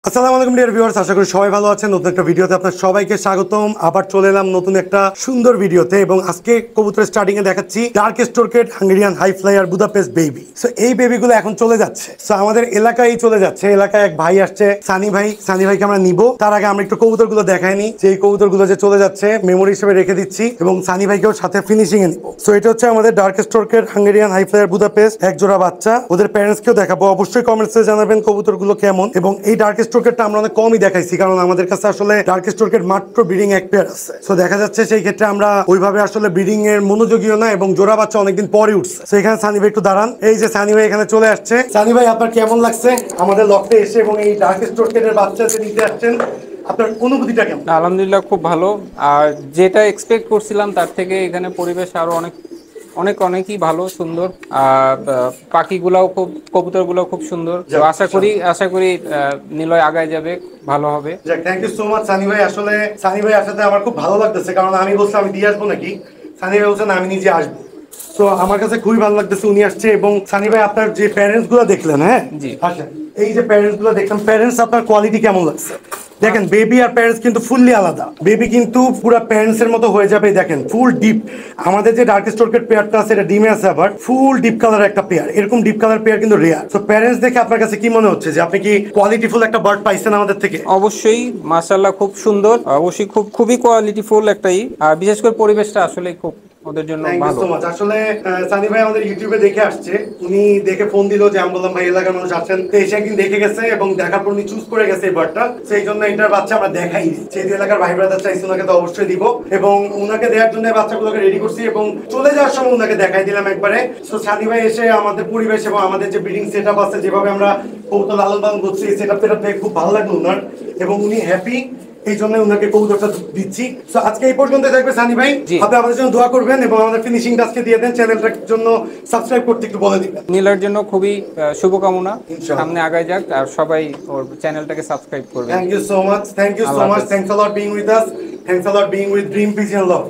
আসসালামু আলাইকুম dear viewers, আশা করি সবাই ভালো আছেন। নতুন একটা ভিডিওতে আপনার সবাইকে স্বাগতম। আবার চলে এলাম নতুন একটা সুন্দর ভিডিওতে এবং আজকে কবুতরের স্টার্টিং এ দেখাচ্ছি ডার্ক স্টোরকেট Hungarian high flyer Budapest baby. So এই বেবিগুলো এখন চলে যাচ্ছে, সো আমাদের এলাকায় চলে যাচ্ছে। এলাকায় এক ভাই আসছে, সানি ভাইকে আমরা নিব। তার আগে আমরা একটু কবুতরগুলো দেখাইনি, যে এই কবুতরগুলো যে চলে যাচ্ছে মেমোরি হিসেবে রেখে দিচ্ছি এবং সানি ভাইকেও সাথে ফিনিশিং এ নিব। সো এটা হচ্ছে আমাদের ডার্ক স্টোরকেট হাঙ্গেরিয়ান হাই ফ্লায়ার বুদাপেস্ট, এক জোড়া বাচ্চা। ওদের প্যারেন্টসকেও দেখাবো, অবশ্যই কমেন্টসে জানাবেন কবুতরগুলো কেমন। এবং এই ডার্ক স্টোরকেটটা আমরা অনেক কমই দেখাইছি, কারণ আমাদের কাছে আসলে ডার্ক স্টোরকেট মাত্র ব্রিডিং এক পেয়ার আছে। সো দেখা যাচ্ছে সেই ক্ষেত্রে আমরা ওইভাবে আসলে ব্রিডিং এর মনোযোগীও না, এবং জোড়া বাচ্চা অনেকদিন পরে উঠছে। তো এখানে সানি ভাই একটু দাঁড়ান, এই যে সানি ভাই এখানে চলে আসছে। সানি ভাই, আপনার কেমন লাগছে আমাদের লফটে এসে এবং এই ডার্ক স্টোরকেটের বাচ্চা যে নিতে আসছেন, আপনার অনুভূতিটা কেমন? আলহামদুলিল্লাহ, খুব ভালো। আর যেটা এক্সপেক্ট করছিলাম তার থেকে এখানে পরিবেশ আরো অনেকই ভালো, সুন্দর। আর পাখিগুলাও খুব, কবুতরগুলো খুব সুন্দর। তো আশা করি নিলয় আগায় যাবে, ভালো হবে। Thank you so much Sunny ভাই। আসলে সানি ভাই আসাতে আমার খুব ভালো লাগতেছে, কারণ আমি বলছিলাম আমি দিয়ে আসবো নাকি, সানি ভাই বলছেন আমি নিজে আসবো। তো আমার কাছে খুবই ভালো লাগতেছে উনি আসছে। এবং সানি ভাই, আপনার যে প্যারেন্টস গুলো দেখলেন, হ্যাঁ জি। আচ্ছা, এই যে প্যারেন্টস গুলো দেখলাম, প্যারেন্টস আপনার কোয়ালিটি কেমন লাগছে? দেখেন, বেবি আর প্যারেন্টস কিন্তু ফুললি আলাদা। বেবি কিন্তু পুরো প্যারেন্টস এর মতো হয়ে যাবে। দেখেন ফুল ডিপ, আমাদের যে ডার্ক স্টোরকেট পেয়ারটা আছে এটা ডিমে আছে, আবার ফুল ডিপ কালার একটা পেয়ার। এরকম ডিপ কালার পেয়ার কিন্তু রেয়ার। তো প্যারেন্টস দেখে আপনার কাছে কি মনে হচ্ছে যে আপনি কি কোয়ালিটিফুল একটা বার্ড পাইছেন আমাদের থেকে? অবশ্যই, মাশাআল্লাহ, খুব সুন্দর। অবশ্যই খুবই কোয়ালিটিফুল একটাই। আর বিশেষ করে পরিবেশটা আসলে খুব ওদের জন্য থ্যাংক ইউ ভালো। So much. আসলে সানি ভাই আমাদের ইউটিউবে দেখে আসছে, উনি দেখে ফোন দিল যে আমি বললাম ভাই এলাকার মানুষ আছেন, তো এসে একদিন দেখে গেছে এবং দেখার পর উনি চুজ করে গেছে এই বার্ডটা। সেই জন্য এটার বাচ্চা আমরা দেখাই, যেহেতু এলাকার ভাই ব্রাদার চাইছে ওনাকে তো অবশ্যই দিব, এবং ওনাকে দেওয়ার জন্য বাচ্চাগুলোকে রেডি করছি এবং চলে যাওয়ার সময় ওনাকে দেখাই দিলাম একবারে। তো সানি ভাই এসে আমাদের পরিবেশ এবং আমাদের যে ব্রিডিং সেট আপ আছে, যেভাবে আমরা কবুতর লালন পালন করছি, সেট আপটা দেখে খুব ভালো লাগলো ওনার, এবং উনি হ্যাপি। এই জন্য ওনাকে কবুতরটা দিচ্ছি। তো আজকে এই পর্যন্ত থাকবে সানি ভাই। আপনি আমাদের জন্য দোয়া করবেন এবং আমাদের ফিনিশিং আজকে দিয়ে দেন। চ্যানেলটার জন্য সাবস্ক্রাইব করতে একটু বলে দিবেন। নীলার জন্য খুবই শুভকামনা, ইনশাআল্লাহ। সামনে আগায় যাক আর সবাই ওর চ্যানেলটাকে সাবস্ক্রাইব করবে। Thank you so much, thank you so Allah much, হাফেজ। Thanks a lot being with us, thanks a lot being with Dream Pigeon love.